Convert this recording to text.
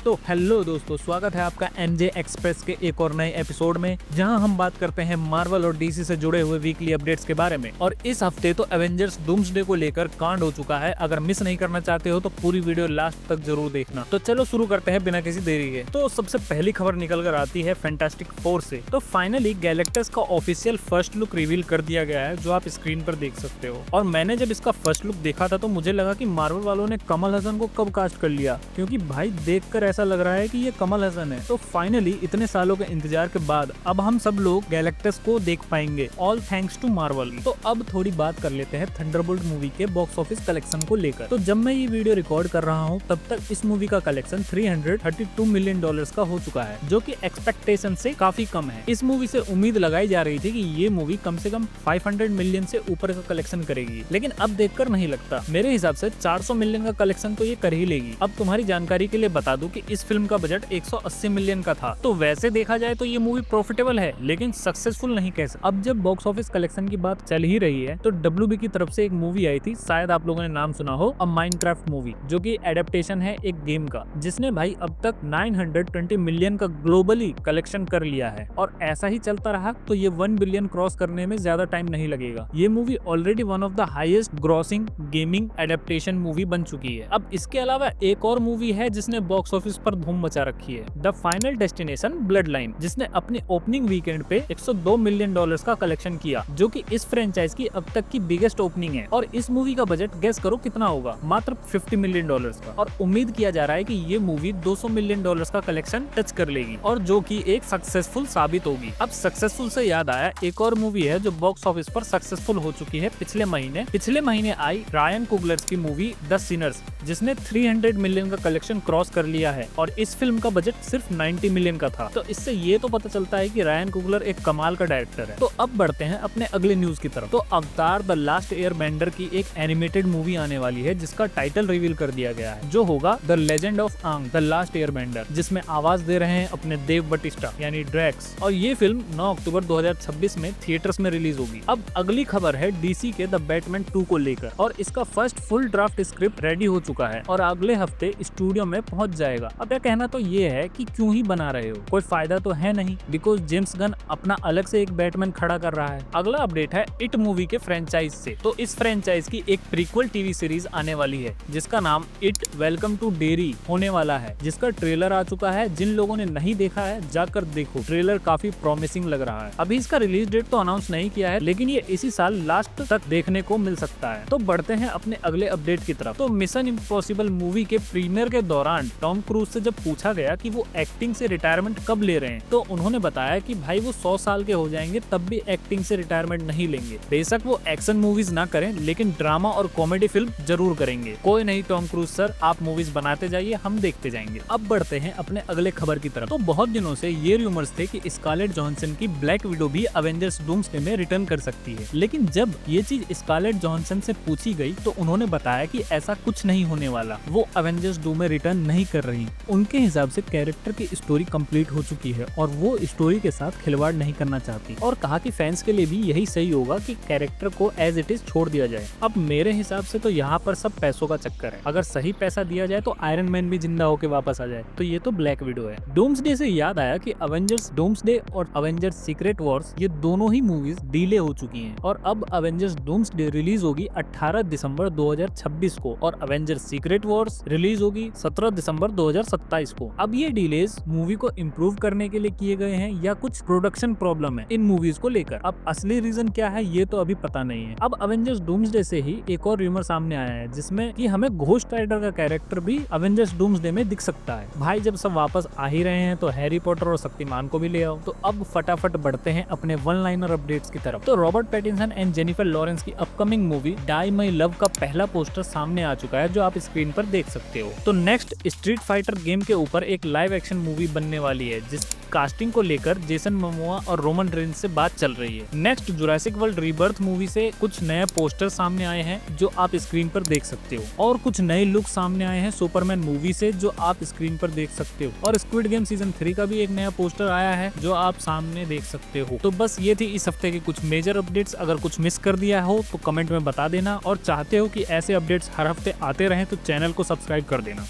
तो हेलो दोस्तों, स्वागत है आपका एनजे एक्सप्रेस के एक और नए एपिसोड में, जहां हम बात करते हैं मार्वल और डीसी से जुड़े हुए वीकली अपडेट्स के बारे में। और इस हफ्ते तो एवेंजर्स डूम्सडे को लेकर कांड हो चुका है। अगर मिस नहीं करना चाहते हो तो पूरी वीडियो लास्ट तक जरूर देखना। तो चलो शुरू करते हैं बिना किसी देरी के। तो सबसे पहली खबर निकल कर आती है फैंटास्टिक फोर से। तो फाइनली गैलेक्टस का ऑफिशियल फर्स्ट लुक रिवील कर दिया गया है, जो आप स्क्रीन पर देख सकते हो। और मैंने जब इसका फर्स्ट लुक देखा था तो मुझे लगा कि मार्वल वालों ने कमल हसन को कब कास्ट कर लिया, क्योंकि भाई देखकर ऐसा लग रहा है कि ये कमल हसन है। तो फाइनली इतने सालों के इंतजार के बाद अब हम सब लोग गैलेक्टस को देख पाएंगे, ऑल थैंक्स टू मार्वल। तो अब थोड़ी बात कर लेते हैं थंडरबोल्ट मूवी के बॉक्स ऑफिस कलेक्शन को लेकर। तो जब मैं ये वीडियो रिकॉर्ड कर रहा हूँ तब तक इस मूवी का कलेक्शन $332 मिलियन का हो चुका है, जो कि एक्सपेक्टेशन से काफी कम है। इस मूवी से उम्मीद लगाई जा रही थी कि ये मूवी कम से कम 500 मिलियन से ऊपर का कलेक्शन करेगी, लेकिन अब देखकर नहीं लगता। मेरे हिसाब से 400 मिलियन का कलेक्शन तो ये कर ही लेगी। अब तुम्हारी जानकारी के लिए बता दूं कि इस फिल्म का बजट 180 मिलियन का था। तो वैसे देखा जाए तो ये मूवी प्रॉफिटेबल है, लेकिन सक्सेसफुल नहीं कह सकते। अब जब बॉक्स ऑफिस कलेक्शन की बात चल ही रही है तो WB की तरफ से एक मूवी आई थी, शायद आप लोगों ने नाम सुना हो, अ माइनक्राफ्ट मूवी, जो कि एडेप्टेशन है एक गेम का, जिसने भाई अब तक 920 मिलियन का ग्लोबली कलेक्शन कर लिया है। और ऐसा ही चलता रहा तो ये 1 बिलियन क्रॉस करने में ज्यादा टाइम नहीं लगेगा। ये movie already one of the highest grossing gaming adaptation movie बन चुकी है। अब इसके अलावा एक और मूवी है जिसने बॉक्स ऑफिस पर धूम मचा रखी है, the final destination blood line, जिसने अपने ओपनिंग वीकेंड पे $102 मिलियन का कलेक्शन किया, जो कि इस फ्रेंचाइज की अब तक की बिगेस्ट ओपनिंग है। और इस मूवी का बजट गेस करो कितना होगा, मात्र $50 मिलियन का। और उम्मीद किया जा रहा है कि ये मूवी $200 मिलियन का कलेक्शन टच कर लेगी, और जो कि एक सक्सेसफुल साबित होगी। अब सक्सेसफुल से याद आया, एक और मूवी है जो बॉक्स ऑफिस पर सक्सेसफुल हो चुकी है पिछले महीने आई रायन कुगलर की मूवी द सिनर्स, जिसने 300 मिलियन का कलेक्शन क्रॉस कर लिया है। और इस फिल्म का बजट सिर्फ 90 मिलियन का था। तो इससे ये तो पता चलता है कि रायन कुगलर एक कमाल का डायरेक्टर है। तो अब बढ़ते हैं अपने अगले न्यूज की तरफ। तो अवतार द लास्ट एयरबेंडर की एक एनिमेटेड मूवी आने वाली है, जिसका टाइटल रिवील कर दिया गया है, जो होगा द लेजेंड ऑफ आंग द लास्ट एयरबेंडर, जिसमें आवाज दे रहे हैं अपने देव बटिस्टा यानी ड्रैक्स। और ये फिल्म 9 अक्टूबर 2026 में थिएटर्स में रिलीज होगी। अब अगली खबर है डीसी के द बैटमैन 2 को लेकर, और इसका first full draft script ready हो चुका है और अगले हफ्ते स्टूडियो में पहुंच जाएगा। अब यह कहना तो ये है कि क्यों ही बना रहे हो, कोई फायदा तो है नहीं, बिकॉज जेम्स गन अपना अलग से एक बैटमैन खड़ा कर रहा है। अगला अपडेट है इट मूवी के फ्रेंचाइज से। तो इस फ्रेंचाइज की एक प्रीक्वल टीवी सीरीज आने वाली है, जिसका नाम इट वेलकम टू डेरी होने वाला है, जिसका ट्रेलर आ चुका है। जिन लोगों ने नहीं देखा है जाकर देखो, ट्रेलर काफी प्रॉमिसिंग लग रहा है। अभी इसका रिलीज डेट तो अनाउंस नहीं किया है, लेकिन ये इसी साल लास्ट तक देखने को मिल सकता है। तो बढ़ते हैं अपने अगले अपडेट की तरफ। तो मिशन इम्पॉसिबल मूवी के प्रीमियर के दौरान टॉम क्रूज से जब पूछा गया कि वो एक्टिंग से रिटायरमेंट कब ले रहे हैं, तो उन्होंने बताया कि भाई वो 100 साल के हो जाएंगे तब भी एक्टिंग से रिटायरमेंट नहीं लेंगे। बेशक वो एक्शन मूवीज ना करें, लेकिन ड्रामा और कॉमेडी फिल्म जरूर करेंगे। कोई नहीं टॉम क्रूज सर, आप मूवीज बनाते जाइए, हम देखते जाएंगे। अब बढ़ते हैं अपने अगले खबर की तरफ। तो बहुत दिनों से ये रूमर्स थे कि स्कारलेट जॉनसन की ब्लैक विडो भी अवेंजर्स डूम्सडे में रिटर्न कर सकती है, लेकिन जब ये चीज स्कारलेट जॉनसन से पूछी गई तो उन्होंने बताया कि ऐसा कुछ नहीं होने वाला, वो अवेंजर्स डूम में रिटर्न नहीं कर रही। उनके हिसाब से कैरेक्टर की स्टोरी कंप्लीट हो चुकी है और वो स्टोरी के साथ खिलवाड़ नहीं करना चाहती, और कहा कि फैंस के लिए भी यही सही होगा कि कैरेक्टर को एज इट इज छोड़ दिया जाए। अब मेरे हिसाब से तो यहाँ पर सब पैसों का चक्कर है। अगर सही पैसा दिया जाए तो आयरन मैन भी जिंदा होकर वापस आ जाए, तो ये तो ब्लैक विडो है। डूम्सडे से याद आया कि अवेंजर्स डूम्सडे और अवेंजर्स सीक्रेट वॉर्स, ये दोनों ही मूवीज डिले हो चुकी हैं, और अब अवेंजर्स डूम्सडे रिलीज होगी 18 दिसंबर 2026 को, और अवेंजर्स सीक्रेट वॉर्स रिलीज होगी 17 दिसंबर 2027 को। अब ये डिलेस मूवी को इम्प्रूव करने के लिए किए गए हैं या कुछ प्रोडक्शन प्रॉब्लम है इन मूवीज को लेकर। अब असली रीजन क्या है ये तो अभी पता नहीं है। अब अवेंजर्स डूम्सडे से ही एक और रूमर सामने आया है, जिसमें कि हमें घोस्ट राइडर का कैरेक्टर भी अवेंजर्स डूम्सडे में दिख सकता है। भाई जब सब वापस आ ही रहे हैं तो हैरी पॉटर और शक्तिमान को भी ले आओ। तो अब फटाफट बढ़ते हैं अपने वन लाइनर अपडेट्स की तरफ। तो Robert Pattinson and Jennifer Lawrence की upcoming movie die my love का पहला पोस्टर सामने आ चुका है, जो आप स्क्रीन पर देख सकते हो। तो नेक्स्ट स्ट्रीट फाइटर गेम के ऊपर एक लाइव एक्शन मूवी बनने वाली है, जिस कास्टिंग को लेकर जेसन मोमोआ और रोमन रेंज से बात चल रही है। Next Jurassic world rebirth movie से कुछ नए पोस्टर सामने आए हैं, जो आप स्क्रीन पर देख सकते हो, और कुछ नए लुक सामने आए हैं सुपरमैन मूवी से, जो आप स्क्रीन पर देख सकते हो। और स्क्विड गेम सीजन 3 का भी एक नया पोस्टर आया है, जो आप सामने देख सकते हो। तो बस ये थी इस हफ्ते की कुछ मेजर अपडेट्स। अगर कुछ मिस कर दिया हो तो कमेंट में बता देना, और चाहते हो कि ऐसे अपडेट्स हर हफ्ते आते रहें तो चैनल को सब्सक्राइब कर देना।